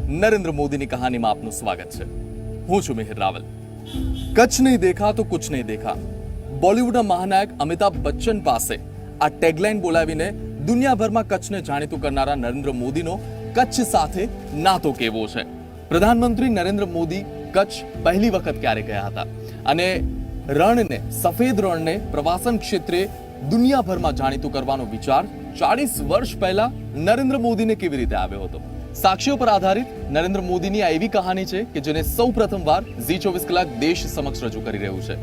નરેન્દ્ર મોદીની કહાનીમાં આપનું સ્વાગત છે। હું છું મિહિર રાવલ। કચ્છ નહીં દેખા તો કુછ નહીં દેખા। બોલિવૂડના મહાનાયક અમિતાભ બચ્ચન પાસે આ ટેગલાઇન બોલાવીને દુનિયાભરમાં કચ્છને જાણીતું કરનારા નરેન્દ્ર મોદીનો કચ્છ સાથે નાતો કેવો છે? પ્રધાનમંત્રી નરેન્દ્ર મોદી કચ્છ પહેલી વખત ક્યારે ગયા હતા અને રણને, સફેદ રણને પ્રવાસન ક્ષેત્રે દુનિયાભરમાં જાણીતું કરવાનો વિચાર 40 વર્ષ પહેલા નરેન્દ્ર મોદીને કેવી રીતે આવ્યો હતો? સાક્ષીઓ પર આધારિત નરેન્દ્ર મોદીની આ એવી કહાની છે કે જેને સૌ પ્રથમવાર ઝી24 કલાક દેશ સમક્ષ રજૂ કરી રહ્યું છે।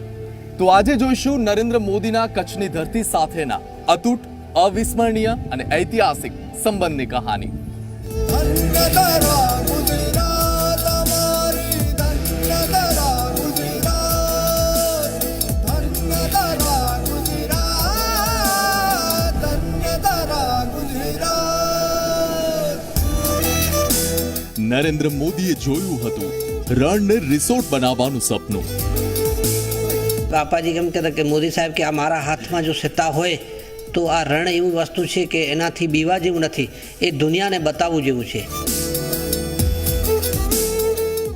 તો આજે જોઈશું નરેન્દ્ર મોદીના કચ્છની ધરતી સાથેના અતૂટ, અવિસ્મરણીય અને ઐતિહાસિક સંબંધની કહાની। નરેન્દ્ર મોદીએ જોયું હતું રણને રિસોર્ટ બનાવવાનું સપનું। પાપાજી કેમ કહેતા કે મોદી સાહેબ કે આ મારા હાથમાં જો સત્તા હોય તો આ રણ એવી વસ્તુ છે કે એનાથી બીવા જેવું નથી, એ દુનિયાને બતાવવું જેવું છે।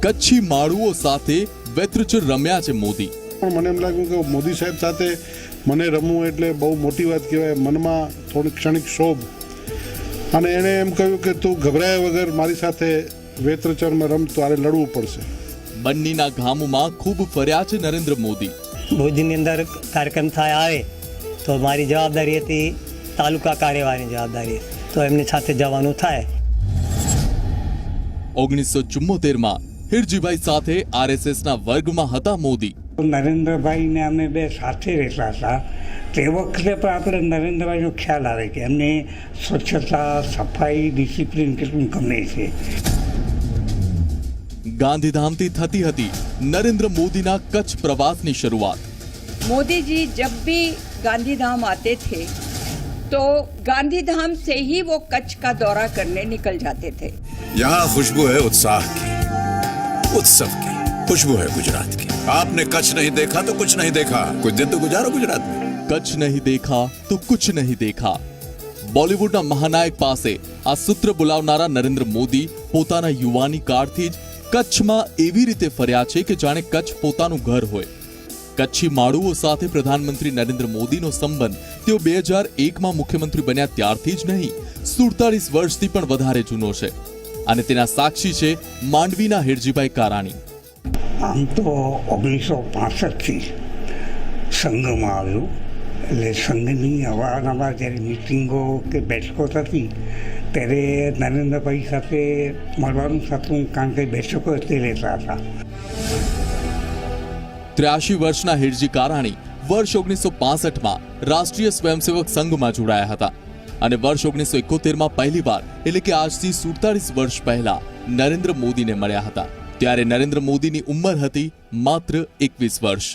કચ્છી માળુઓ સાથે વેત્રચર રમ્યા છે મોદી। પણ મને એમ લાગ્યું કે મોદી સાહેબ સાથે મને રમવું એટલે બહુ મોટી વાત કહેવાય। મનમાં થોડી ક્ષણિક શોભ, અને એણે એમ કહ્યું કે તું ગભરાયા વગર મારી સાથે વેત્રચરમાં રમ, તારે લડવું પડશે। બંનીના ગામમાં ખૂબ ફર્યા છે નરેન્દ્ર મોદી। ભુજની અંદર કાર્યક્રમ થાય આવે તો મારી જવાબદારી હતી તાલુકા કાર્યવાહીની જવાબદારી, તો એમની સાથે જવાનું થાય। 1974માં હિરજીભાઈ સાથે RSSના વર્ગમાં હતા મોદી। નરેન્દ્રભાઈને અમે બે સાથે રહેતા હતા, તે વખતે પણ આપણે નરેન્દ્રભાઈનો ખ્યાલ આવે કે એમને સ્વચ્છતા, સફાઈ, ડિસિપ્લિન કેટલું ગમે છે। ગાંધીધામથી થતી હતી નરેન્દ્ર મોदीના कच्छ प्रवास की शुरुआत। मोदी जी जब भी गांधीधाम आते थे तो गांधीधाम से ही वो कच्छ का दौरा करने निकल जाते थे। यहाँ खुशबू है उत्साह की, उत्सव की, खुशबू है गुजरात की। आपने कच्छ नहीं देखा तो कुछ नहीं देखा। कुछ दिन तो गुजारो गुजरात में। कच्छ नहीं देखा तो कुछ नहीं देखा। બોલિવૂડના મહાનાયક પાસે આ સૂત્ર બોલાવનારા નરેન્દ્ર મોદી પોતાના યુવાની કાળથી જ કચ્છમાં એવી રીતે ફર્યા છે કે જાણે કચ્છ પોતાનું ઘર હોય। કચ્છી માળુઓ સાથે પ્રધાનમંત્રી નરેન્દ્ર મોદીનો સંબંધ તેઓ 2001માં મુખ્યમંત્રી બન્યા ત્યારથી જ નહીં, 47 વર્ષથી પણ વધારે જૂનો છે અને તેના સાક્ષી છે માંડવીના હિરજીભાઈ કારાણી। આમ તો 1965થી સંઘમાં આવ્યું, એટલે સંઘની અવારનવાર જ્યારે મિટિંગો કે બેઠકો થતી ત્યારે નરેન્દ્રભાઈ સાથે મળવાનું થતું, કારણ કે બેઠકો તે રહેતા હતા। 83 વર્ષના હિરજી કારાણી વર્ષ 1965માં રાષ્ટ્રીય સ્વયંસેવક સંઘમાં જોડાયા હતા અને વર્ષ 1971માં પહેલીવાર, એટલે કે આજથી 47 વર્ષ પહેલા નરેન્દ્ર મોદીને મળ્યા હતા। ત્યારે નરેન્દ્ર મોદીની ઉંમર હતી માત્ર 21 વર્ષ।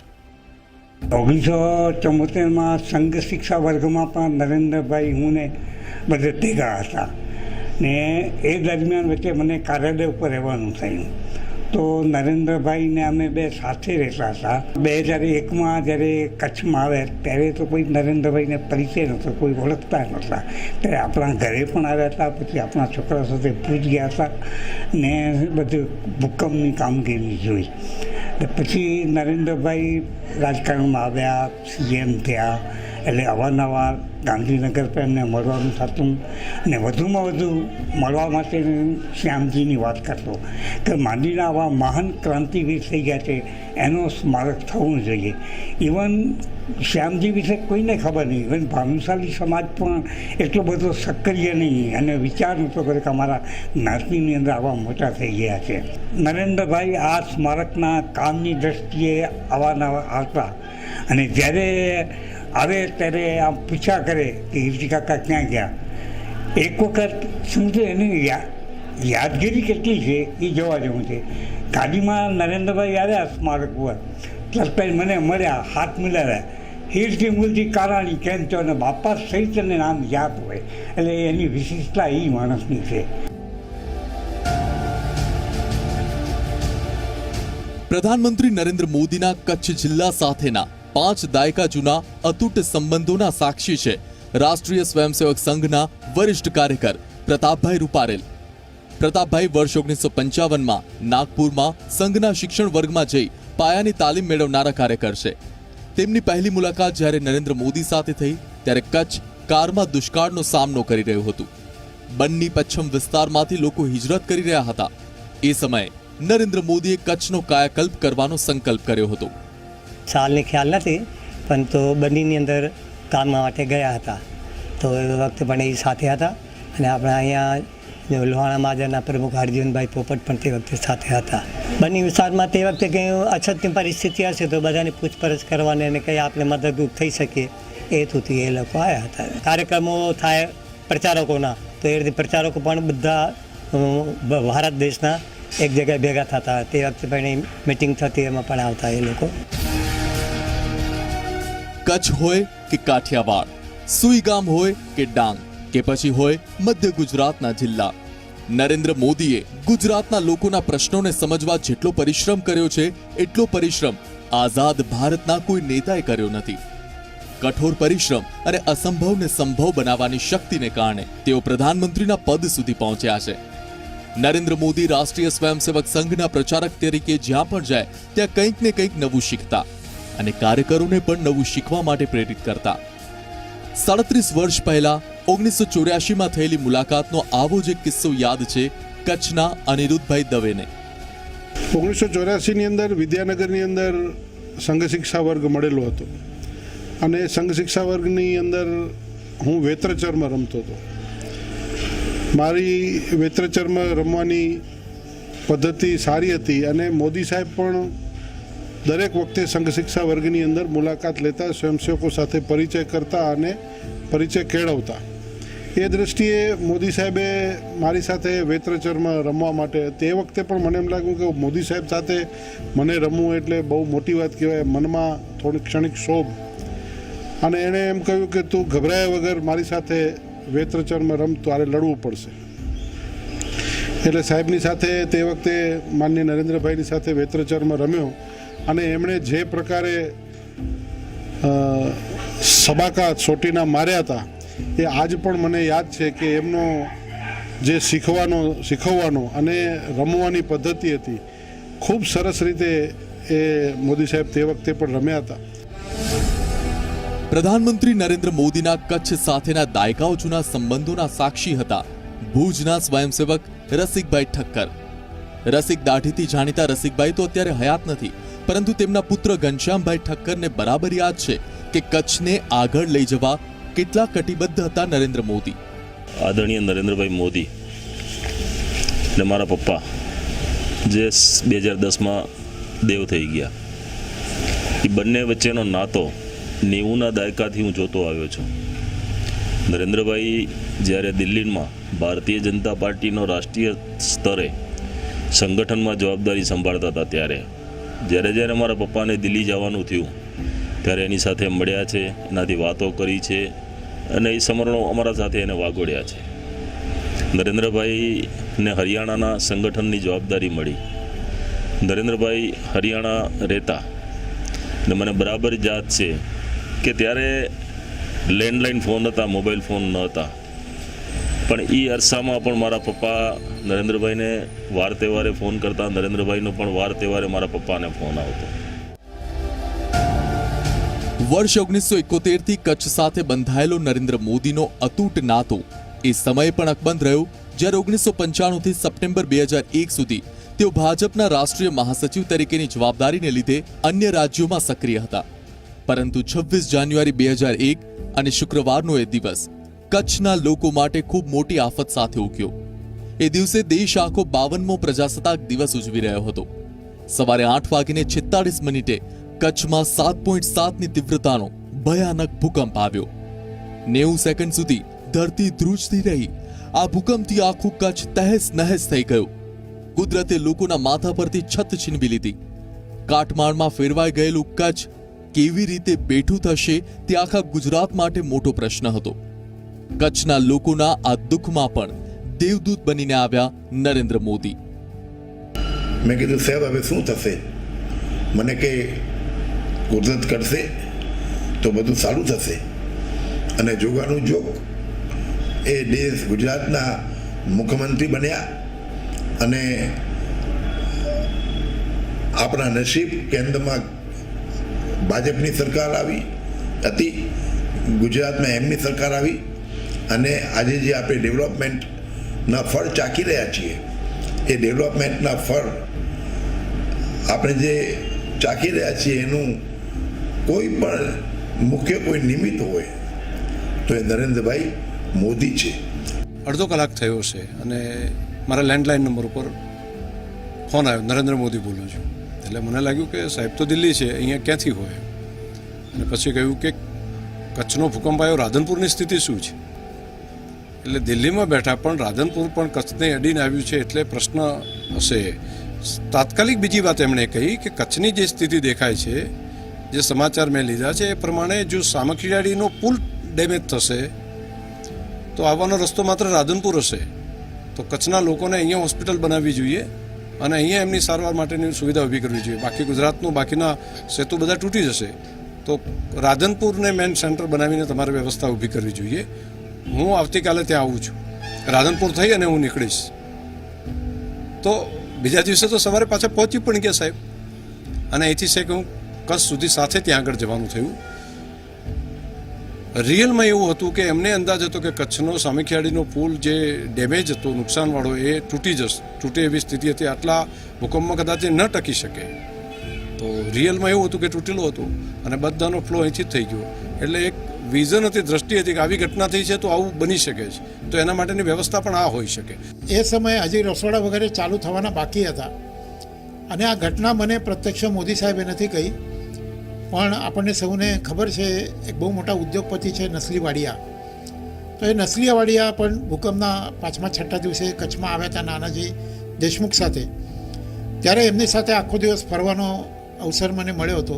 1974માં સંઘ શિક્ષા વર્ગમાં પણ નરેન્દ્રભાઈ, હું ને બધે ભેગા હતા ને એ દરમિયાન વચ્ચે મને કાર્યાલય ઉપર રહેવાનું થયું, તો નરેન્દ્રભાઈને અમે બે સાથે રહેતા હતા। 2001માં જ્યારે કચ્છમાં આવ્યા ત્યારે તો કોઈ નરેન્દ્રભાઈને પરિચય નહોતો, કોઈ ઓળખતા નહોતા, ત્યારે આપણા ઘરે પણ આવ્યા હતા, પછી આપણા છોકરા સાથે ભૂજ ગયા હતા ને બધું ભૂકંપની કામગીરી જોઈ। પછી નરેન્દ્રભાઈ રાજકારણમાં આવ્યા, CM થયા, એટલે અવારનવાર ગાંધીનગર પર એમને મળવાનું થતું ને વધુમાં વધુ મળવા માટે શ્યામજીની વાત કરતો કે માંડવીના આવા મહાન ક્રાંતિવીર થઈ ગયા છે, એનો સ્મારક થવું જોઈએ। ઇવન શ્યામજી વિશે કોઈને ખબર નહીં, ઇવન ભાનુશાલી સમાજ પણ એટલો બધો સક્રિય નહીં અને વિચાર નહોતો કરે કે અમારા જ્ઞાતિની અંદર આવા મોટા થઈ ગયા છે। નરેન્દ્રભાઈ આ સ્મારકના કામની દ્રષ્ટિએ અવારનવાર આવતા અને જ્યારે આવે ત્યારે આમ પૂછ્યા કરે કે હિરજી કાકા ક્યાં ગયા। એક વખત શું છે એની યાદગીરી કેટલી છે એ જોવા જેવું છે। ગાડીમાં નરેન્દ્રભાઈ આવ્યા સ્મારક ઉપર, તરત મને મળ્યા, હાથ મિલાવ્યા, હિરજી મુલજી કારાણી કેમ છો, અને બાપા સહિત એને નામ યાદ હોય, એટલે એની વિશેષતા એ માણસની છે। પ્રધાનમંત્રી નરેન્દ્ર મોદીના કચ્છ જિલ્લા સાથેના 5 દાયકા જૂના અતૂટ સંબંધોના સાક્ષી છે રાષ્ટ્રીય સ્વયંસેવક સંઘના વરિષ્ઠ કાર્યકર પ્રતાપભાઈ રૂપારેલ। પ્રતાપભાઈ વર્ષ 1955માં નાગપુરમાં સંઘના શિક્ષણ વર્ગમાં જઈ પાયાની તાલીમ મેળવનારા કાર્યકર છે. તેમની પહેલી મુલાકાત જ્યારે નરેન્દ્ર મોદી સાથે થઈ ત્યારે કચ્છ કારમાં દુષ્કાળનો સામનો કરી રહ્યું હતું. બન્ની પશ્ચિમ વિસ્તારમાંથી લોકો હિજરત કરી રહ્યા હતા. એ સમયે નરેન્દ્ર મોદીએ કચ્છનો કાયાકલ્પ કરવાનો સંકલ્પ કર્યો હતો. સાલની ખ્યાલ નથી, પણ તો બન્નીની અંદર કામ માટે ગયા હતા. તો એ વખતે પણ એ સાથે હતા અને આપણા અહીંયા લોહાણા મહાજનના પ્રમુખ હરજીવનભાઈ પોપટ પણ તે વખતે સાથે હતા. બન્ની વિસ્તારમાં તે વખતે કંઈ અછતની પરિસ્થિતિ હશે તો બધાની પૂછપરછ કરવાની અને કંઈ આપણે મદદરૂપ થઈ શકીએ એ હેતુથી એ લોકો આવ્યા હતા. કાર્યક્રમો થાય પ્રચારકોના, તો એ રીતે પ્રચારકો પણ બધા ભારત દેશના એક જગ્યાએ ભેગા થતા. તે વખતે પણ મિટિંગ થતી, એમાં પણ આવતા એ લોકો. કચ્છ હોય કે કાઠિયાવાડ, સુઈગામ હોય કે ડાંગ, કે પછી હોય મધ્ય ગુજરાતના જિલ્લા, નરેન્દ્ર મોદીએ ગુજરાતના લોકોના પ્રશ્નોને સમજવા જેટલો પરિશ્રમ કર્યો છે એટલો પરિશ્રમ આઝાદ ભારતના કોઈ નેતાએ કર્યો નથી. કઠોર પરિશ્રમ અને અસંભવને સંભવ બનાવવાની શક્તિને કારણે તેઓ પ્રધાનમંત્રીના પદ સુધી પહોંચ્યા છે. નરેન્દ્ર મોદી રાષ્ટ્રીય સ્વયંસેવક સંઘના પ્રચારક તરીકે જ્યાં પણ જાય ત્યાં કંઈક ને કંઈક નવું શીખતા અને કાર્યકરોને પણ નવું શીખવા માટે પ્રેરિત કરતા. 37 વર્ષ પહેલા 1984માં થયેલી મુલાકાતનો આવો જ એક કિસ્સો યાદ છે કચ્છના અનિરુદ્ધભાઈ દવેને. 1984ની અંદર વિદ્યાનગરની અંદર સંઘ શિક્ષા વર્ગ મળેલો હતો અને સંઘ શિક્ષા વર્ગની અંદર હું વેત્રચરમાં રમતો હતો. મારી વેત્રચરમાં રમવાની પદ્ધતિ સારી હતી અને મોદી સાહેબ પણ દરેક વખતે સંઘ શિક્ષા વર્ગની અંદર મુલાકાત લેતા, સ્વયંસેવકો સાથે પરિચય કરતા અને પરિચય કેળવતા. એ દૃષ્ટિએ મોદી સાહેબે મારી સાથે વેત્રચરમાં રમવા માટે, તે વખતે પણ મને એમ લાગ્યું કે મોદી સાહેબ સાથે મને રમવું એટલે બહુ મોટી વાત કહેવાય. મનમાં થોડી ક્ષણિક શોભ, અને એણે એમ કહ્યું કે તું ગભરાયા વગર મારી સાથે વેત્રચરમાં રમ, તારે લડવું પડશે. એટલે સાહેબની સાથે તે વખતે માનનીય નરેન્દ્રભાઈની સાથે વેત્રચરમાં રમ્યો અને એમણે જે પ્રકારે સબાકા ચોટીના માર્યા હતા એ આજ પણ મને યાદ છે કે એમનો જે શીખવવાનો અને રમવાની પદ્ધતિ હતી, ખૂબ સરસ રીતે એ મોદી સાહેબ તે વખતે પણ રમ્યા હતા. પ્રધાનમંત્રી નરેન્દ્ર મોદીના કચ્છ સાથેના દાયકાઓ જૂના સંબંધોના સાક્ષી હતા ભુજના સ્વયંસેવક રસિકભાઈ ઠક્કર. રસિક દાઢીથી જાણીતા રસિકભાઈ તો અત્યારે હયાત નથી, પરંતુ તેમના પુત્ર ઘનશ્યામભાઈ ઠક્કરને બરાબર યાદ છે કે કચ્છને આગળ લઈ જવા કેટલા કટિબદ્ધ હતા નરેન્દ્ર મોદી. આદરણીય નરેન્દ્રભાઈ મોદી ને મારા પપ્પા જે 2010માં દેવ થઈ ગયા, એ બંને વચ્ચેનો નાતો 90ના દાયકાથી હું જોતો આવ્યો છું. નરેન્દ્રભાઈ જ્યારે દિલ્હીમાં ભારતીય જનતા પાર્ટીનો રાષ્ટ્રીય સ્તરે સંગઠનમાં જવાબદારી સંભાળતા હતા, ત્યારે જ્યારે મારા પપ્પાને દિલ્હી જવાનું થયું ત્યારે એની સાથે મળ્યા છે, એનાથી વાતો કરી છે અને એ સમરણો અમારા સાથે એને વાગોડ્યા છે. નરેન્દ્રભાઈને હરિયાણાના સંગઠનની જવાબદારી મળી. નરેન્દ્રભાઈ હરિયાણા રહેતા ને મને બરાબર યાદ છે કે ત્યારે લેન્ડલાઇન ફોન હતા, મોબાઈલ ફોન ન હતા, પણ એ અરસામાં પણ મારા પપ્પા નરેન્દ્રભાઈને વાર તહેવારે ફોન કરતા, નરેન્દ્રભાઈનો પણ વાર તહેવારે મારા પપ્પાને ફોન આવતો. વર્ષ 1971થી કચ્છ સાથે બંધાયેલો નરેન્દ્ર મોદીનો અતૂટ નાતો એ સમયે પણ અકબંધ રહ્યો જ્યારે 1995થી સપ્ટેમ્બર 2001 સુધી તેઓ ભાજપના રાષ્ટ્રીય મહાસચિવ તરીકેની જવાબદારીને લીધે અન્ય રાજ્યોમાં સક્રિય હતા. પરંતુ 26 જાન્યુઆરી 2001 અને શુક્રવારનો એ દિવસ કચ્છના લોકો માટે ખૂબ મોટી આફત સાથે ઉગ્યો. એ દિવસે દેશ આખો 52મો પ્રજાસત્તાક દિવસ ઉજવી રહ્યો હતો. સવારે 8:46 કચ્છમાં 7.7ની તીવ્રતાનો ભયાનક ભૂકંપ આવ્યો. 90 સેકન્ડ સુધી ધરતી ધ્રુજતી રહી. આ ભૂકંપથી આખું કચ્છ તહેસ નહેસ થઈ ગયું. કુદરતે લોકોના માથા પરથી છત છીનવી લીધી. કાટમાળમાં ફેરવાઈ ગયેલું કચ્છ કેવી રીતે બેઠું થશે તે આખા ગુજરાત માટે મોટો પ્રશ્ન હતો. કચ્છના લોકોના આ દુઃખમાં પણ દેવદૂત બનીને આવ્યા નરેન્દ્ર મોદી. મેં કીધું સાહેબ હવે શું થશે? મને કે કુદરત કરશે તો બધું સારું થશે. અને જોગાનું જોગ એ દેશ ગુજરાતના મુખ્યમંત્રી બન્યા અને આપણા નસીબ કેન્દ્રમાં ભાજપની સરકાર આવી હતી, ગુજરાતમાં એમની સરકાર આવી, અને આજે જે આપણે ડેવલપમેન્ટના ફળ ચાખી રહ્યા છીએ એ ડેવલપમેન્ટના ફળ આપણે જે ચાખી રહ્યા છીએ એનું કોઈ પણ મુખ્ય કોઈ નિમિત્ત હોય તો એ નરેન્દ્રભાઈ મોદી છે. અડધો કલાક થયો છે અને મારા લેન્ડલાઇન નંબર ઉપર ફોન આવ્યો, નરેન્દ્ર મોદી બોલું છું. એટલે મને લાગ્યું કે સાહેબ તો દિલ્હી છે, અહીંયા ક્યાંથી હોય. અને પછી કહ્યું કે કચ્છનો ભૂકંપ આવ્યો, રાધનપુરની સ્થિતિ શું છે. એટલે દિલ્હીમાં બેઠા પણ રાધનપુર પણ કચ્છને અડીને આવ્યું છે એટલે પ્રશ્ન હશે. તાત્કાલિક બીજી વાત એમણે કહી કે કચ્છની જે સ્થિતિ દેખાય છે, જે સમાચાર મેં લીધા છે એ પ્રમાણે જો સામખિયાળીનો પુલ ડેમેજ થશે તો આવવાનો રસ્તો માત્ર રાધનપુર હશે. તો કચ્છના લોકોને અહીંયા હોસ્પિટલ બનાવવી જોઈએ અને અહીંયા એમની સારવાર માટેની સુવિધા ઊભી કરવી જોઈએ. બાકી ગુજરાતનું બાકીના સેતુ બધા તૂટી જશે. તો રાધનપુરને મેન સેન્ટર બનાવીને તમારે વ્યવસ્થા ઊભી કરવી જોઈએ. હું આવતીકાલે ત્યાં આવું છું, રાધનપુર થઈ અને હું નીકળીશ. તો બીજા દિવસે તો સવારે પાછા પહોંચી પણ ગયા સાહેબ, અને અહીંથી છે કે હું કચ્છ સુધી સાથે ત્યાં આગળ જવાનું થયું. રિયલમાં એવું હતું કે એમને અંદાજ હતો કે કચ્છનો સામખિયાળીનો પુલ જે ડેમેજ હતો, નુકસાનવાળો, એ તૂટે એવી સ્થિતિ હતી. આટલા ભૂકંપમાં કદાચ એ ન ટકી શકે. તો રિયલમાં એવું હતું કે તૂટેલું હતું અને બધાનો ફ્લો અહીંથી જ થઈ ગયો. એટલે એક વિઝન હતી, દ્રષ્ટિ હતી કે આવી ઘટના થઈ છે તો આવું બની શકે છે, તો એના માટેની વ્યવસ્થા પણ આ હોઈ શકે. એ સમયે હજી રસોડા વગેરે ચાલુ થવાના બાકી હતા અને આ ઘટના મને પ્રત્યક્ષ મોદી સાહેબે નથી કહી, પણ આપણને સૌને ખબર છે એક બહુ મોટા ઉદ્યોગપતિ છે નસલીવાડિયા. તો એ નસલીવાડિયા પણ ભૂકંપના 5મા 6ઠા દિવસે કચ્છમાં આવ્યા હતા નાનાજી દેશમુખ સાથે. ત્યારે એમની સાથે આખો દિવસ ફરવાનો અવસર મને મળ્યો હતો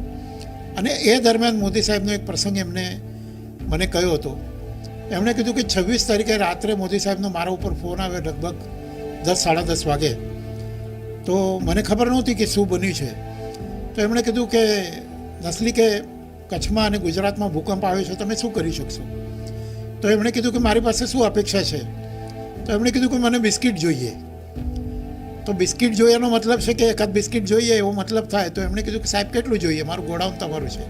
અને એ દરમિયાન મોદી સાહેબનો એક પ્રસંગ એમને મને કહ્યો હતો. એમણે કીધું કે 26 તારીખે રાત્રે મોદી સાહેબનો મારા ઉપર ફોન આવ્યો લગભગ 10-10:30 વાગે. તો મને ખબર નહોતી કે શું બન્યું છે. તો એમણે કીધું કે નસલી કે કચ્છમાં અને ગુજરાતમાં ભૂકંપ આવ્યો છે, તમે શું કરી શકશો. તો એમણે કીધું કે મારી પાસે શું અપેક્ષા છે. તો એમણે કીધું કે મને બિસ્કિટ જોઈએ. તો બિસ્કિટ જોઈએનો મતલબ છે કે એકાદ બિસ્કિટ જોઈએ એવો મતલબ થાય. તો એમણે કીધું કે સાહેબ કેટલું જોઈએ, મારું ગોડાઉન તમારું છે.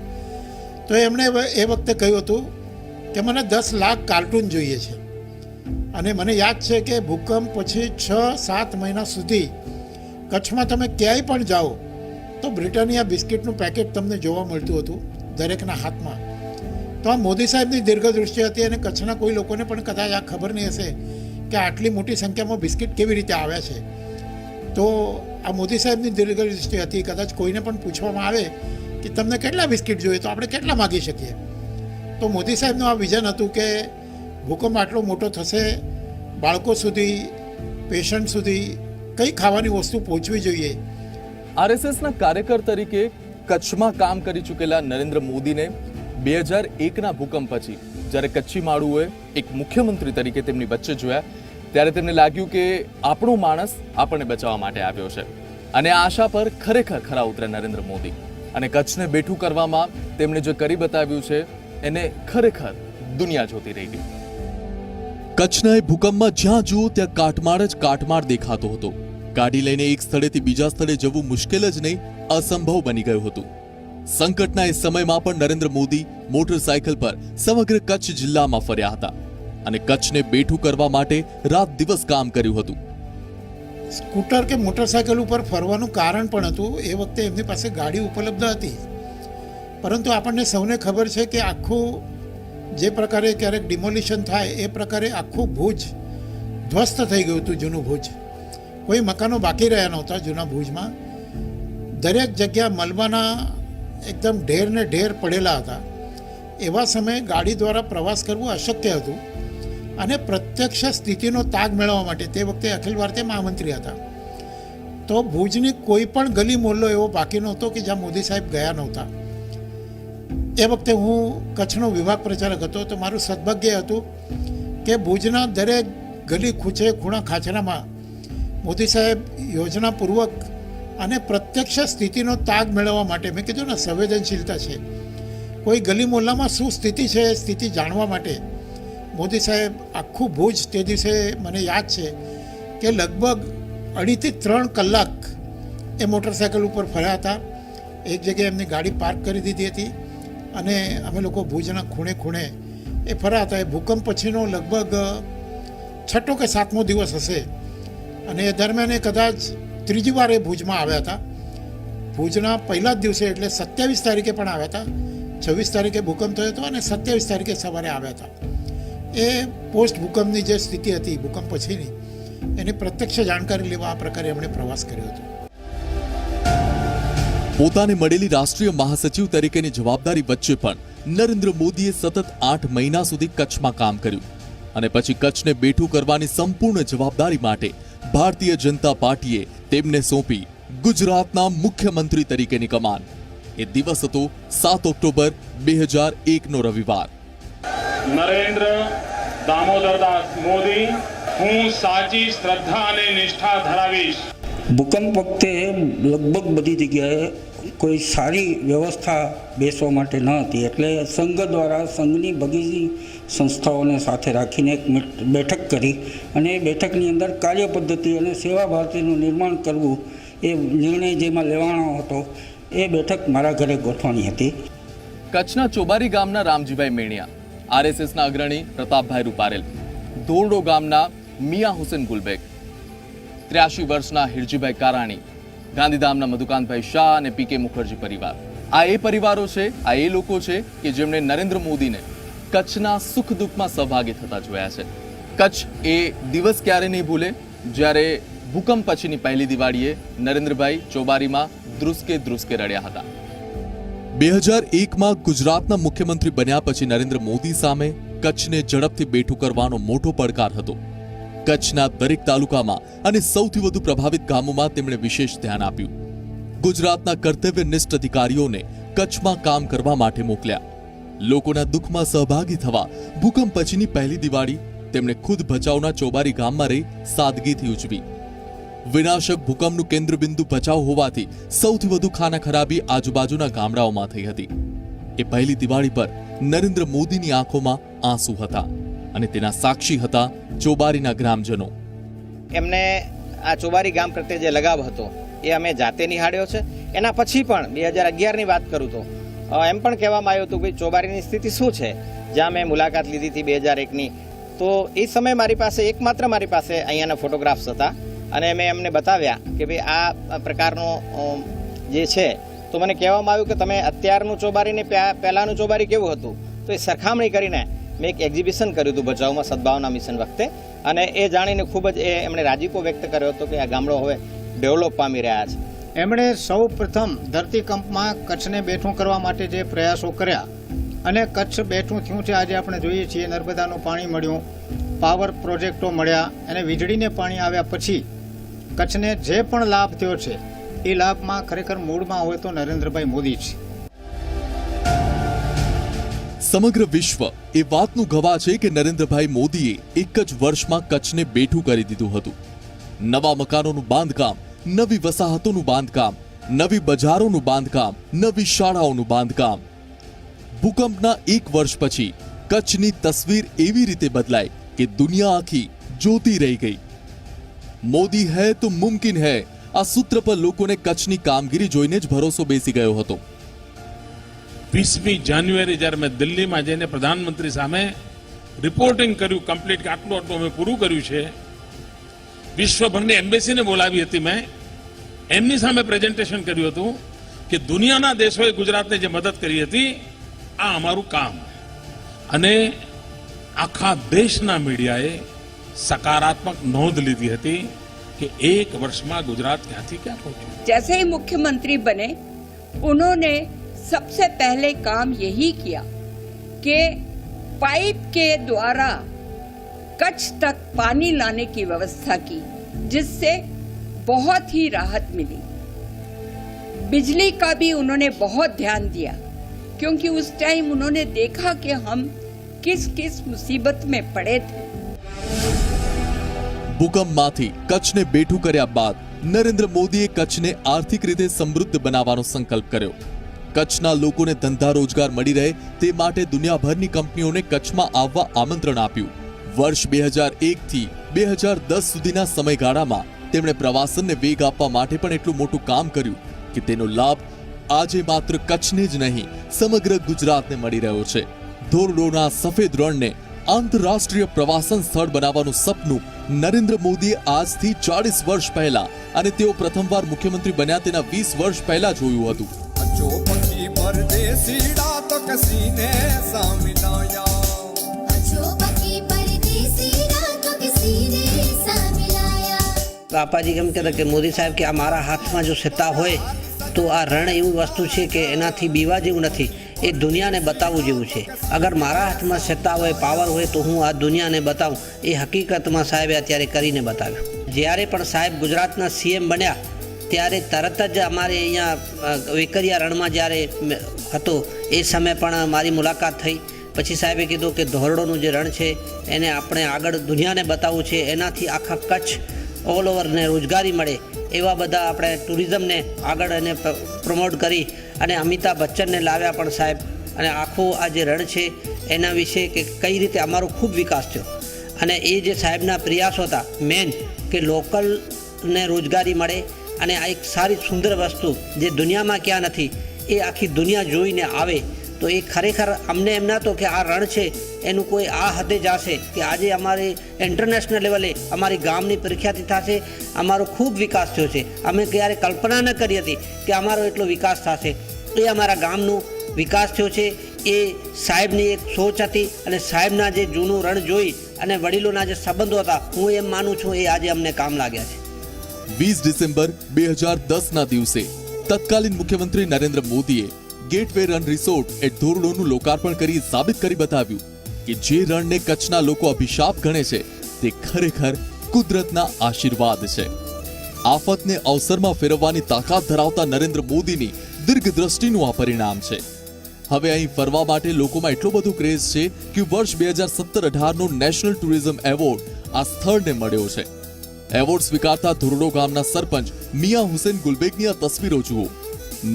તો એમણે એ વખતે કહ્યું હતું કે મને 10 લાખ કાર્ટૂન જોઈએ છે. અને મને યાદ છે કે ભૂકંપ પછી 6-7 મહિના સુધી કચ્છમાં તમે ક્યાંય પણ જાઓ તો બ્રિટાનિયા બિસ્કિટનું પેકેટ તમને જોવા મળતું હતું દરેકના હાથમાં. તો આ મોદી સાહેબની દીર્ઘદૃષ્ટિ હતી અને કચ્છના કોઈ લોકોને પણ કદાચ આ ખબર નહીં હશે કે આટલી મોટી સંખ્યામાં બિસ્કિટ કેવી રીતે આવ્યા છે. તો આ મોદી સાહેબની દીર્ઘદૃષ્ટિ હતી. કદાચ કોઈને પણ પૂછવામાં આવે કે તમને કેટલા બિસ્કિટ જોઈએ તો આપણે કેટલા માગી શકીએ. તો મોદી સાહેબનું આ વિઝન હતું કે ભૂકંપ આટલો મોટો થશે, બાળકો સુધી, પેશન્ટ સુધી કઈ ખાવાની વસ્તુ પહોંચવી જોઈએ. આરએસએસના કાર્યકર તરીકે કચ્છમાં કામ કરી ચૂકેલા નરેન્દ્ર મોદીને 2001ના ભૂકંપ પછી જ્યારે કચ્છી માળુએ એક મુખ્યમંત્રી તરીકે તેમની વચ્ચે જોયા ત્યારે તેમને લાગ્યું કે આપણો માણસ આપણને બચાવવા માટે આવ્યો છે. અને આ આશા પર ખરેખર ખરા ઉતર્યા નરેન્દ્ર મોદી. અને કચ્છને બેઠું કરવામાં તેમણે જે કરી બતાવ્યું છે એને ખરેખર દુનિયા જોતી રહી ગઈ. કચ્છના એ ભૂકંપમાં જ્યાં જુઓ ત્યાં કાટમાળ જ કાટમાળ દેખાતો હતો. ગાડી લઈને એક સ્થળેથી બીજા સ્થળે જવું મુશ્કેલ જ નહીં, અસંભવ બની ગયું હતું. સંકટના એ સમયમાં પણ નરેન્દ્ર મોદી મોટરસાયકલ પર સમગ્ર કચ્છ જિલ્લામાં ફર્યા હતા અને કચ્છને બેઠું કરવા માટે રાત દિવસ કામ કર્યું હતું. સ્કૂટર કે મોટરસાયકલ ઉપર ફરવાનું કારણ પણ હતું. એ વખતે એમની પાસે ગાડી ઉપલબ્ધ હતી. પરંતુ આપણને સૌને ખબર છે કે આખું જે પ્રકારે ક્યારેક ડિમોલિશન થાય એ પ્રકારે આખું ભુજ ધ્વસ્ત થઈ ગયું હતું. જૂનું ભુજ, કોઈ મકાનો બાકી રહ્યા નહોતા જૂના ભુજમાં. દરેક જગ્યા મલબાના એકદમ ઢેર ને ઢેર પડેલા હતા. એવા સમયે ગાડી દ્વારા પ્રવાસ કરવો અશક્ય હતું અને પ્રત્યક્ષ સ્થિતિનો તાગ મેળવવા માટે તે વખતે અખિલ ભારતીય મહામંત્રી હતા. તો ભુજની કોઈ પણ ગલી મોહલ્લો એવો બાકી નહોતો કે જ્યાં મોદી સાહેબ ગયા નહોતા. એ વખતે હું કચ્છનો વિભાગ પ્રચારક હતો. તો મારું સદભાગ્ય હતું કે ભુજના દરેક ગલી ખૂચે ખૂણા ખાચરામાં મોદી સાહેબ યોજનાપૂર્વક અને પ્રત્યક્ષ સ્થિતિનો તાગ મેળવવા માટે, મેં કીધું ને સંવેદનશીલતા છે, કોઈ ગલી મોહલ્લામાં શું સ્થિતિ છે એ સ્થિતિ જાણવા માટે મોદી સાહેબ આખું ભુજ તે દિવસે મને યાદ છે કે લગભગ 2.5 થી 3 કલાક એ મોટરસાયકલ ઉપર ફર્યા હતા. એક જગ્યાએ એમની ગાડી પાર્ક કરી દીધી હતી અને અમે લોકો ભુજના ખૂણે ખૂણે એ ફર્યા હતા. એ ભૂકંપ પછીનો લગભગ 6 કે 7મો દિવસ હશે અને એ દરમિયાન એ કદાચ 3જી વાર એ ભુજમાં આવ્યા હતા. ભુજના પહેલા જ દિવસે એટલે 27 તારીખે પણ આવ્યા હતા. 26 તારીખે ભૂકંપ થયો હતો અને 27 તારીખે સવારે આવ્યા હતા. એ પોસ્ટ ભૂકંપની જે સ્થિતિ હતી ભૂકંપ પછીની એની પ્રત્યક્ષ જાણકારી લેવા આ પ્રકારે એમણે પ્રવાસ કર્યો હતો. પોતાને મળેલી રાષ્ટ્રીય મહાસચિવ તરીકેની જવાબદારી વચ્ચે પણ નરેન્દ્ર મોદીએ સતત 8 મહિના સુધી કચ્છમાં કામ કર્યું અને પછી કચ્છને બેઠું કરવાની સંપૂર્ણ જવાબદારી માટે ભારતીય જનતા પાર્ટીએ તેમને સોંપી ગુજરાતના મુખ્યમંત્રી તરીકેની કમાન. એ દિવસ હતો 7 ઓક્ટોબર 2001નો રવિવાર. નરેન્દ્ર દામોદરદાસ મોદી, હું સાચી શ્રદ્ધા અને નિષ્ઠા ધરાવીશ. ભૂકંપ વખતે લગભગ બધી જગ્યાએ કોઈ સારી વ્યવસ્થા બેસવા માટે ન હતી, એટલે સંઘ દ્વારા સંઘની બધી સંસ્થાઓને સાથે રાખીને એક બેઠક કરી અને એ બેઠકની અંદર કાર્યપદ્ધતિ અને સેવા ભારતીનું નિર્માણ કરવું એ નિર્ણય જેમાં લેવાનો હતો એ બેઠક મારા ઘરે ગોઠવણી હતી. કચ્છના ચોબારી ગામના રામજીભાઈ મેણિયા, આરએસએસના અગ્રણી પ્રતાપભાઈ રૂપારેલ, ધોરડો ગામના મિયા હુસેન ગુલબેગ, 83 વર્ષના હિરજીભાઈ કારાણી, ગાંધીધામના મધુકાંતભાઈ શાહ અને પીકે મુખર્જી પરિવાર. આ એ પરિવારો છે, આ એ લોકો છે કે જેમણે નરેન્દ્ર મોદીને કચ્છના સુખ દુઃખમાં સહભાગી થતા જોયા છે. કચ્છ એ દિવસ ક્યારે નહીં ભૂલે જ્યારે ભૂકંપ પછીની પહેલી દિવાળીએ નરેન્દ્રભાઈ ચોબારીમાં ધ્રુસકે ધ્રુસકે રડ્યા હતા. 2001માં ગુજરાતના મુખ્યમંત્રી બન્યા પછી નરેન્દ્ર મોદી સામે કચ્છને ઝડપથી બેઠું કરવાનો મોટો પડકાર હતો. કચ્છના દરેક તાલુકામાં અને સૌથી વધુ પ્રભાવિત ગામોમાં તેમણે વિશેષ ધ્યાન આપ્યું. ગુજરાતના કર્તવ્યનિષ્ઠ અધિકારીઓને કચ્છમાં કામ કરવા માટે મોકલ્યા. લોકોના દુઃખમાં સહભાગી થવા ભૂકંપ પછીની પહેલી દિવાળી તેમણે ખુદ ભચાઉના ચોબારી ગામમાં રહી સાદગીથી ઉજવી. વિનાશક ભૂકંપનું કેન્દ્રબિંદુ ભચાઉ હોવાથી સૌથી વધુ ખાના ખરાબી આજુબાજુના ગામડાઓમાં થઈ હતી. એ પહેલી દિવાળી પર નરેન્દ્ર મોદીની આંખોમાં આંસુ હતા અને તેના સાક્ષી હતા ચોબારીના ગ્રામજનો. એમને આ ચોબારી ગામ પ્રત્યે જે લગાવ હતો એ અમે જાતે નિહાળ્યો છે. એના પછી પણ 2011ની વાત કરું તો એમ પણ કહેવામાં આવ્યું હતું કે ચોબારીની સ્થિતિ શું છે, જ્યાં મેં મુલાકાત લીધી હતી 2001ની. તો એ સમયે મારી પાસે એકમાત્ર અહીંયાના ફોટોગ્રાફ્સ હતા અને મેં એમને બતાવ્યા કે ભાઈ આ પ્રકારનો જે છે. તો મને કહેવામાં આવ્યું કે તમે અત્યારનું ચોબારી ને પહેલાંનું ચોબારી કેવું હતું, તો એ સરખામણી કરીને મેં એક એક્ઝિબિશન કર્યું હતું ભચાઉમાં સદભાવના મિશન વખતે અને એ જાણીને ખૂબ જ એમણે રાજીપો વ્યક્ત કર્યો હતો કે આ ગામડો હવે ડેવલપ પામી રહ્યા છે. એમણે સૌ પ્રથમ ધરતીકંપમાં કચ્છને બેઠું કરવા માટે જે પ્રયાસો કર્યા અને કચ્છ બેઠું થયું છે. આજે આપણે જોઈએ છીએ નર્મદાનું પાણી મળ્યું, પાવર પ્રોજેક્ટો મળ્યા અને વીજળીને પાણી આવ્યા પછી કચ્છને જે પણ લાભ થયો છે એ લાભમાં ખરેખર મૂળમાં હોય તો નરેન્દ્રભાઈ મોદી છે. સમગ્ર વિશ્વ એ વાતનું ગવાહ છે કે નરેન્દ્રભાઈ મોદીએ એક જ વર્ષમાં કચ્છને બેઠું કરી દીધું હતું. નવા મકાનોનું બાંધકામ, નવી વસાહતોનું બાંધકામ, નવી બજારોનું બાંધકામ, નવી શાળાઓનું બાંધકામ. ભૂકંપના 1 વર્ષ પછી કચ્છની તસવીર એવી રીતે બદલાઈ કે દુનિયા આખી જોતી રહી ગઈ. મોદી હૈ તો મુમકિન હૈ, આ સૂત્ર પર લોકોને કચ્છની કામગીરી જોઈને જ ભરોસો બેસી ગયો હતો. 20મી જાન્યુઆરી જ્યારે મેં દિલ્હીમાં જઈને પ્રધાનમંત્રી સામે રિપોર્ટિંગ કર્યું કમ્પ્લીટ કે આટલું અમે પૂરું કર્યું છે. વિશ્વભરની એમ્બેસીને બોલાવી હતી, મેં એમની સામે પ્રેઝન્ટેશન કર્યું હતું કે દુનિયાના દેશોએ ગુજરાતને જે મદદ કરી હતી આ અમારું કામ. અને આખા દેશના મીડિયાએ સકારાત્મક નોંધ લીધી હતી कि 1 वर्ष में गुजरात क्या थी क्या पहुंची. जैसे ही मुख्यमंत्री बने उन्होंने सबसे पहले काम यही किया कि पाइप के द्वारा कच्छ तक पानी लाने की व्यवस्था की, जिससे बहुत ही राहत मिली. बिजली का भी उन्होंने बहुत ध्यान दिया क्योंकि उस टाइम उन्होंने देखा कि हम किस किस मुसीबत में पड़े थे. ભૂકંપમાંથી કચ્છને બેઠું કર્યા બાદ નરેન્દ્ર મોદીએ કચ્છને આર્થિક રીતે સમૃદ્ધ બનાવવાનો સંકલ્પ કર્યો. કચ્છના લોકોને ધંધા રોજગાર મળી રહે તે માટે દુનિયાભરની કંપનીઓને કચ્છમાં આવવા આમંત્રણ આપ્યું. વર્ષ 2001 થી 2010 સુધીના સમયગાળામાં તેમણે પ્રવાસનને વેગ આપવા માટે પણ એટલું મોટું કામ કર્યું કે તેનો લાભ આજે માત્ર કચ્છને જ નહીં સમગ્ર ગુજરાતને મળી રહ્યો છે. ધોરડોના સફેદ રણને આંતરરાષ્ટ્રીય પ્રવાસન સ્થળ બનાવવાનું સપનું નરેન્દ્ર મોદીએ આજથી 40 વર્ષ પહેલા અને તેઓ પ્રથમવાર મુખ્યમંત્રી બન્યા તેના 20 વર્ષ પહેલા જોયું હતું. પાપાજી કેમ કહેતા કે મોદી સાહેબ કે આ મારા હાથમાં જો સત્તા હોય તો આ રણ એવી વસ્તુ છે કે એનાથી બીવા જેવું નથી, એ દુનિયાને બતાવવું જેવું છે. અગર મારા હાથમાં સત્તા હોય, પાવર હોય તો હું આ દુનિયાને બતાવું. એ હકીકતમાં સાહેબે અત્યારે કરીને બતાવ્યું. જ્યારે પણ સાહેબ ગુજરાતના સીએમ બન્યા ત્યારે તરત જ અમારે અહીંયા વેકરિયા રણમાં જ્યારે હતો એ સમયે પણ મારી મુલાકાત થઈ. પછી સાહેબે કીધું કે ધોરડોનું જે રણ છે એને આપણે આગળ દુનિયાને બતાવવું છે, એનાથી આખા કચ્છ ઓલ ઓવરને રોજગારી મળે એવા બધા આપણે ટુરિઝમને આગળ એને પ્રમોટ કરી અને અમિતાભ બચ્ચનને લાવ્યા પણ સાહેબ. અને આખું આ જે રણ છે એના વિશે કે કઈ રીતે અમારો ખૂબ વિકાસ થયો. અને એ જે સાહેબના પ્રયાસો હતા મેન કે લોકલને રોજગારી મળે અને આ એક સારી સુંદર વસ્તુ જે દુનિયામાં ક્યાં નથી એ આખી દુનિયા જોઈને આવે. તો એ ખરેખર અમને એમ ના તો કે આ રણ છે એનું કોઈ આ હદે જશે કે આજે અમારે ઇન્ટરનેશનલ લેવલે અમારી ગામની પ્રખ્યાતિ થશે, અમારો ખૂબ વિકાસ થયો છે. અમે ક્યારે કલ્પના ન કરી હતી કે અમારો એટલો વિકાસ થશે. એ અમારા ગામનો વિકાસ થયો છે. એ સાહેબની એક સોચ હતી અને સાહેબના જે જૂનું રણ જોઈ અને વડીલોના જે સંબંધો હતા હું એમ માનું છું એ આજે અમને કામ લાગ્યા છે. 20 ડિસેમ્બર 2010ના દિવસે તત્કાલીન મુખ્યમંત્રી નરેન્દ્ર મોદીએ ગેટવે રન રિસોર્ટ એટ ધોરડોનું લોકાર્પણ કરી સાબિત કરી બતાવ્યું કે જે રણને કચ્છના લોકો અભિશાપ ગણે છે તે ખરેખર કુદરતના આશીર્વાદ છે. આફતને અવસરમાં ફેરવવાની તાકાત ધરાવતા નરેન્દ્ર મોદીની દીર્ઘદ્રષ્ટિનું આ પરિણામ છે. હવે અહીં ફરવા માટે લોકોમાં એટલો બધો ક્રેઝ છે કે વર્ષ 2017-18નો નેશનલ ટુરિઝમ એવોર્ડ આ સ્થળને મળ્યો છે. એવોર્ડ સ્વીકારતા ધોરડો ગામના સરપંચ મિયા હુસેન ગુલબેગની આ તસવીરો જુઓ.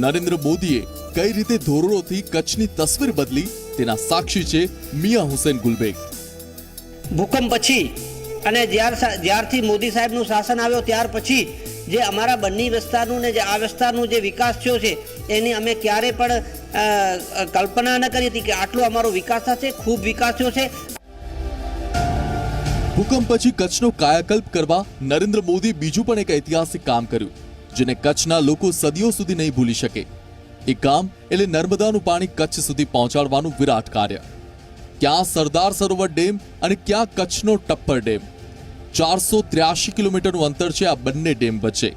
નરેન્દ્ર મોદીએ કઈ રીતે ધોરડોથી કચ્છની તસવીર બદલી તેના સાક્ષી છે મિયા હુસેન ગુલબેગ. ભૂકંપ પછી અને જ્યારથી મોદી સાહેબનું શાસન આવ્યો ત્યાર પછી જે અમારા બંને વિસ્તારનું ને જે આ વિસ્તારનું જે વિકાસ થયો છે એની અમે ક્યારે પણ કલ્પના ન કરી હતી કે આટલો અમારો વિકાસ થશે. ખૂબ વિકાસ થયો છે. ભૂકંપ પછી કચ્છનો કાયાકલ્પ કરવા નરેન્દ્ર મોદી બીજું પણ એક ઐતિહાસિક કામ કર્યું જેને કચ્છના લોકો સદીઓ સુધી નહીં ભૂલી શકે. એ કામ એટલે નર્મદાનું પાણી કચ્છ સુધી પહોંચાડવાનું વિરાટ કાર્ય. ક્યાં સરદાર સરોવર ડેમ અને ક્યાં કચ્છનો ટપ્પર ડેમ. 483 કિલોમીટરનું અંતર છે આ બંને ડેમ વચ્ચે.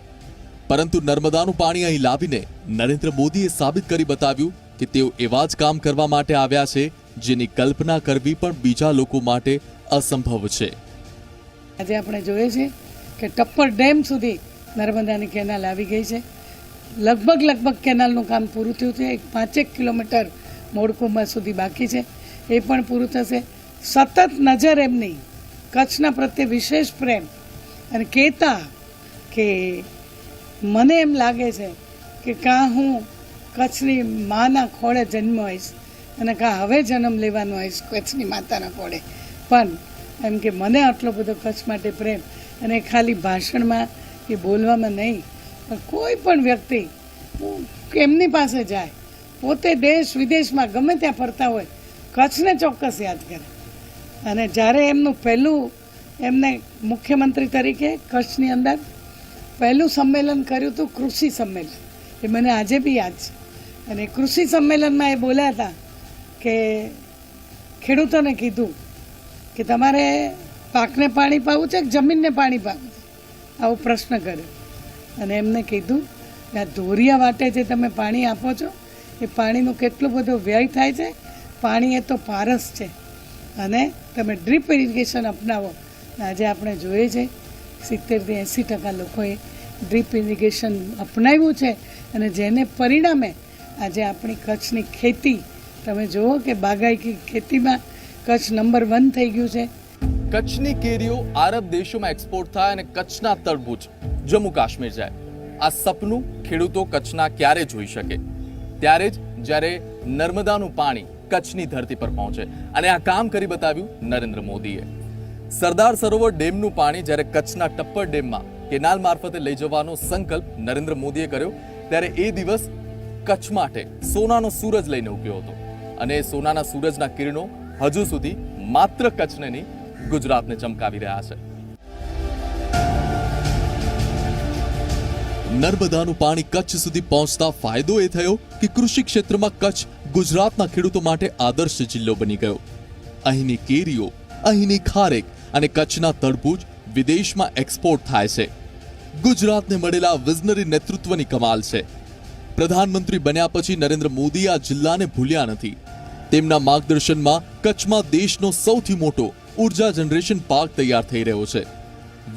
પરંતુ નર્મદાનું પાણી અહીં લાવીને નરેન્દ્ર મોદીએ સાબિત કરી બતાવ્યું કે તેઓ એવા જ કામ કરવા માટે આવ્યા છે જેની કલ્પના કરવી પણ બીજા લોકો માટે અસંભવ છે. આજે આપણે જોઈએ છે કે ટપ્પર ડેમ સુધી નર્મદાની કેનાલ આવી ગઈ છે. લગભગ કેનાલનું કામ પૂરું થયું છે. 5 કિલોમીટર મોડકુંબા સુધી બાકી છે, એ પણ પૂરું થશે. સતત નજર એમની કચ્છના પ્રત્યે વિશેષ પ્રેમ અને કહેતા કે મને એમ લાગે છે કે કાં હું કચ્છની માના ખોળે જન્મ હોઈશ અને કાં હવે જન્મ લેવાનો હોઈશ કચ્છની માતાના ખોળે, પણ એમ કે મને આટલો બધો કચ્છ માટે પ્રેમ અને ખાલી ભાષણમાં કે બોલવામાં નહીં પણ કોઈ પણ વ્યક્તિ એમની પાસે જાય, પોતે દેશ વિદેશમાં ગમે ત્યાં ફરતા હોય કચ્છને ચોક્કસ યાદ કરે. અને જ્યારે એમનું પહેલું એમને મુખ્યમંત્રી તરીકે કચ્છની અંદર પહેલું સંમેલન કર્યું હતું, કૃષિ સંમેલન, એ મને આજે બી યાદ છે. અને કૃષિ સંમેલનમાં એ બોલ્યા હતા કે ખેડૂતોને કીધું કે તમારે પાકને પાણી પાવું છે કે જમીનને પાણી પાવું છે, આવો પ્રશ્ન કર્યો. અને એમને કીધું કે આ ધોરિયા વાટે જે તમે પાણી આપો છો એ પાણીનો કેટલો બધો વ્યય થાય છે. પાણી એ તો પારસ છે અને તમે ડ્રીપ ઇરિગેશન અપનાવો. આજે આપણે જોઈએ છે 70-80% લોકોએ ડ્રીપ ઇરિગેશન અપનાવ્યું છે અને જેને પરિણામે આજે આપણી કચ્છની ખેતી તમે જુઓ કે બાગાયતી ખેતીમાં કચ્છ નંબર 1 થઈ ગયું છે. કચ્છની કેરીઓ આરબ દેશોમાં એક્સપોર્ટ થાય અને કચ્છના તરબૂચ જમ્મુ કાશ્મીર જાય. આ સપનું ખેડૂતો કચ્છના ક્યારે જોઈ શકે? ત્યારે જ જ્યારે નર્મદાનું પાણી કચ્છની ધરતી પર પહોંચે. અને આ કામ કરી બતાવ્યું નરેન્દ્ર મોદીએ. સરદાર સરોવર ડેમનું પાણી જ્યારે કચ્છના ટપ્પર ડેમમાં કેનાલ મારફતે લઈ જવાનો સંકલ્પ નરેન્દ્ર મોદીએ કર્યો ત્યારે એ દિવસ કચ્છ માટે સોનાનો સૂરજ લઈને ઉગ્યો હતો અને એ સોનાના સૂરજના કિરણો હજુ સુધી માત્ર કચ્છને નહીં ગુજરાતને ચમકાવી રહ્યા છે. નર્મદાનું પાણી કચ્છ સુધી પહોંચતા ફાયદો એ થયો કે કૃષિ ક્ષેત્રમાં કચ્છ ગુજરાતના ખેડૂતો માટે આદર્શ જિલ્લો બની ગયો. અહીંની કેરીઓ, અહીંની ખારેક અને કચ્છના તરબૂચ વિદેશમાં એક્સપોર્ટ થાય છે. ગુજરાતને મળેલા વિઝનરી નેતૃત્વની કમાલ છે. પ્રધાનમંત્રી બન્યા પછી નરેન્દ્ર મોદી આ જિલ્લાને ભૂલ્યા નથી. તેમના માર્ગદર્શનમાં કચ્છમાં દેશનો સૌથી મોટો ઉર્જા જનરેશન પાર્ક તૈયાર થઈ રહ્યો છે.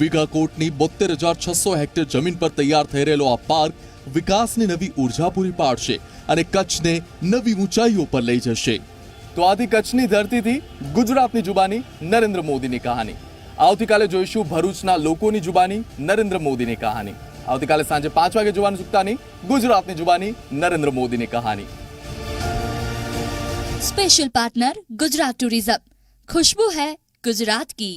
વિગાકોટની 72,600 હેક્ટર જમીન પર તૈયાર થઈ રહેલો આ પાર્ક વિકાસની નવી ઉર્જા પૂરી પાડશે અને કચ્છને નવી ઊંચાઈઓ પર લઈ જશે. તો આથી કચ્છની ધરતીથી ગુજરાતની જુબાની નરેન્દ્ર મોદીની કહાની. આવતીકાલે જોઈશું ભરૂચના લોકોની જુબાની નરેન્દ્ર મોદીની કહાની. આવતીકાલે સાંજે 5 વાગે જોવાનું ચૂકતા નહીં. ગુજરાતની જુબાની નરેન્દ્ર મોદીની કહાની. स्पेशल पार्टनर गुजरात टूरिज्म, खुशबू है गुजरात की.